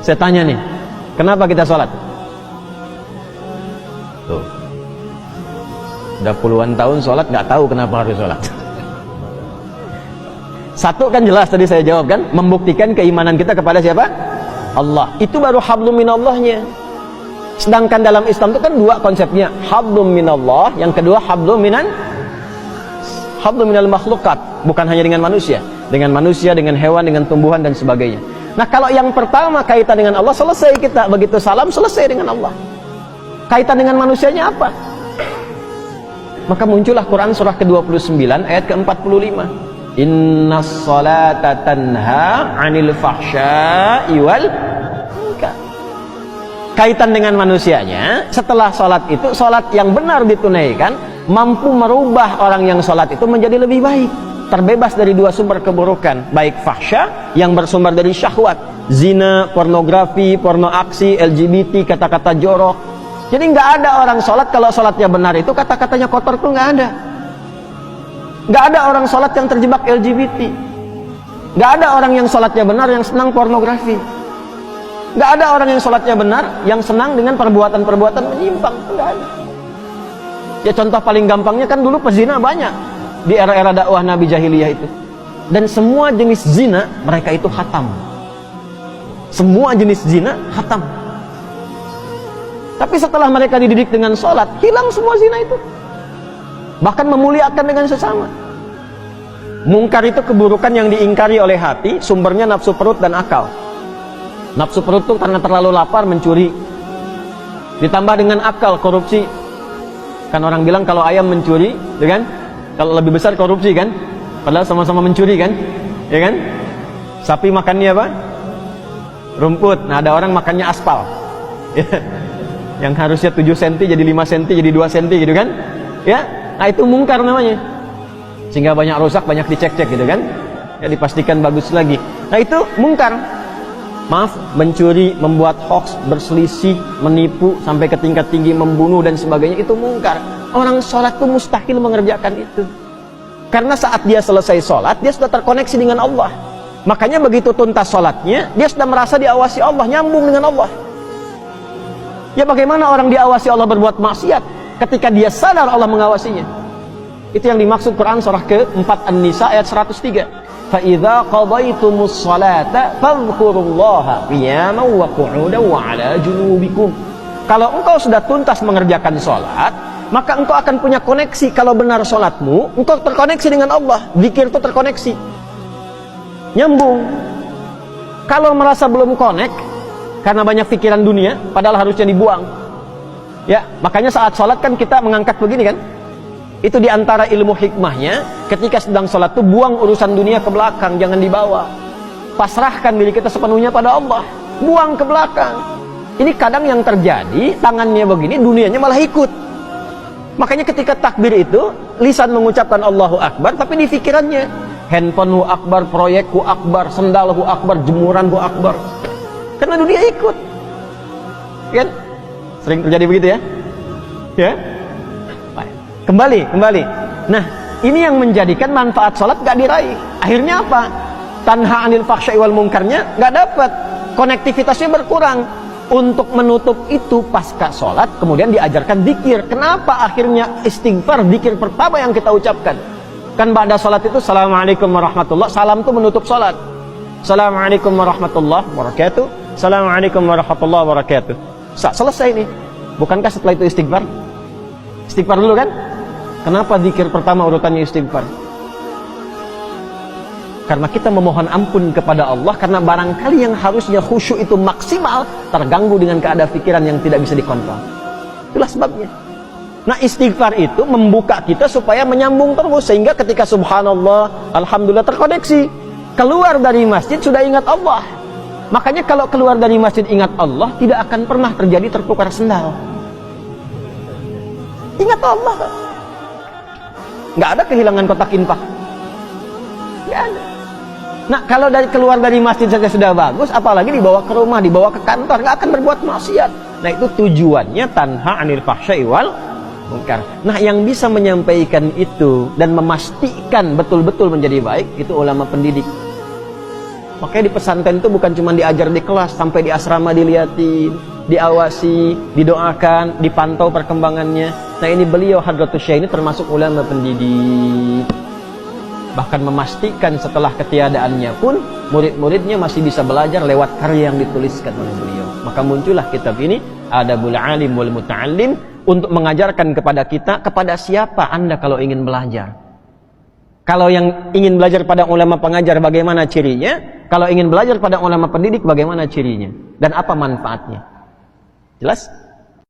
Saya tanya nih, kenapa kita sholat? Tuh, udah puluhan tahun sholat, nggak tahu kenapa harus sholat. Satu kan jelas tadi saya jawab kan, membuktikan keimanan kita kepada siapa? Allah. Itu baru hablum minallahnya. Sedangkan dalam Islam itu kan dua konsepnya, hablum minallah, yang kedua hablum minal makhlukat. Bukan hanya dengan manusia, dengan hewan, dengan tumbuhan dan sebagainya. Nah, kalau yang pertama kaitan dengan Allah, selesai kita. Begitu salam, selesai dengan Allah. Kaitan dengan manusianya apa? Maka muncullah Quran surah ke-29 ayat ke-45. Innas salata tanha 'anil fahsya'i wal munkar. Kaitan dengan manusianya, setelah salat itu, salat yang benar ditunaikan mampu merubah orang yang salat itu menjadi lebih baik, terbebas dari dua sumber keburukan, baik fahsya yang bersumber dari syahwat, zina, pornografi, porno aksi, LGBT, kata-kata jorok. Jadi nggak ada orang sholat kalau sholatnya benar itu kata-katanya kotor tuh nggak ada. Nggak ada orang sholat yang terjebak LGBT. Nggak ada orang yang sholatnya benar yang senang pornografi. Nggak ada orang yang sholatnya benar yang senang dengan perbuatan-perbuatan menyimpang. Nggak ada. Ya contoh paling gampangnya kan dulu pezina banyak di era-era dakwah Nabi Jahiliyah itu. Dan semua jenis zina mereka itu khatam. Semua jenis zina khatam. Tapi setelah mereka dididik dengan sholat, hilang semua zina itu. Bahkan memuliakan dengan sesama. Mungkar itu keburukan yang diingkari oleh hati, sumbernya nafsu perut dan akal. Nafsu perut itu karena terlalu lapar mencuri. Ditambah dengan akal, korupsi. Kan orang bilang kalau ayam mencuri, ya kan? Kalau lebih besar korupsi kan? Padahal sama-sama mencuri kan? Ya kan? Sapi makannya apa? Rumput. Nah, ada orang makannya aspal. Yang harusnya 7 cm jadi 5 cm jadi 2 cm gitu kan? Ya. Nah, itu mungkar namanya. Sehingga banyak rusak, banyak dicek-cek gitu kan? Ya, dipastikan bagus lagi. Nah, itu mungkar. Maaf, mencuri, membuat hoax, berselisih, menipu sampai ke tingkat tinggi, membunuh dan sebagainya, itu mungkar. Orang sholat itu mustahil mengerjakan itu. Karena saat dia selesai sholat, dia sudah terkoneksi dengan Allah. Makanya begitu tuntas sholatnya, dia sudah merasa diawasi Allah, nyambung dengan Allah. Ya bagaimana orang diawasi Allah berbuat maksiat ketika dia sadar Allah mengawasinya? Itu yang dimaksud Quran surah ke-4 An-Nisa ayat 103. فَإِذَا قَضَيْتُمُ الصَّلَاةَ فَاذْكُرُوا اللَّهَ قِيَامًا وَقُعُودًا وَعَلَى جُنُوبِكُمْ. Kalau engkau sudah tuntas mengerjakan sholat, maka engkau akan punya koneksi. Kalau benar sholatmu, engkau terkoneksi dengan Allah. Zikir itu terkoneksi, nyambung. Kalau merasa belum connect karena banyak pikiran dunia, padahal harusnya dibuang. Ya, makanya saat sholat kan kita mengangkat begini kan? Itu diantara ilmu hikmahnya, ketika sedang sholat tuh buang urusan dunia ke belakang, jangan dibawa. Pasrahkan diri kita sepenuhnya pada Allah, buang ke belakang. Ini kadang yang terjadi, tangannya begini, dunianya malah ikut. Makanya ketika takbir itu, lisan mengucapkan Allahu Akbar, tapi di pikirannya handphonemu akbar, proyekku akbar, sendalku akbar, jemuranku akbar. Karena dunia ikut. Kan? Sering terjadi begitu ya? Ya? Kembali. Nah, ini yang menjadikan manfaat sholat gak diraih. Akhirnya apa? Tanha anil fahsya'i wal munkarnya gak dapat. Konektivitasnya berkurang. Untuk menutup itu pasca sholat, kemudian diajarkan zikir. Kenapa akhirnya istighfar, zikir pertama yang kita ucapkan? Kan pada sholat itu, Assalamualaikum warahmatullah. Salam itu menutup sholat. Assalamualaikum warahmatullahi wabarakatuh. Assalamualaikum warahmatullahi wabarakatuh. Selesai nih. Bukankah setelah itu istighfar? Istighfar dulu kan? Kenapa zikir pertama urutannya istighfar? Karena kita memohon ampun kepada Allah, karena barangkali yang harusnya khusyuk itu maksimal terganggu dengan keadaan pikiran yang tidak bisa dikontrol. Itulah sebabnya. Nah, istighfar itu membuka kita supaya menyambung terus, sehingga ketika subhanallah, alhamdulillah terkoneksi. Keluar dari masjid sudah ingat Allah. Makanya kalau keluar dari masjid ingat Allah, tidak akan pernah terjadi tertukar sendal. Ingat Allah. Nggak ada kehilangan kotak infak. Nggak ada. Nah, kalau keluar dari masjid saja sudah bagus, apalagi dibawa ke rumah, dibawa ke kantor, nggak akan berbuat maksiat. Nah, itu tujuannya tanha anil fahsya'i wal munkar. Nah, yang bisa menyampaikan itu dan memastikan betul-betul menjadi baik, itu ulama pendidik. Makanya di pesantren itu bukan cuma diajar di kelas, sampai di asrama dilihatin, diawasi, didoakan, dipantau perkembangannya. Nah ini beliau Hadratus Syekh ini termasuk ulama pendidik. Bahkan memastikan setelah ketiadaannya pun murid-muridnya masih bisa belajar lewat karya yang dituliskan oleh beliau. Maka muncullah kitab ini, Adabul Alim wal Muta'allim, untuk mengajarkan kepada kita, kepada siapa Anda kalau ingin belajar. Kalau yang ingin belajar pada ulama pengajar, bagaimana cirinya? Kalau ingin belajar pada ulama pendidik, bagaimana cirinya? Dan apa manfaatnya? Jelas?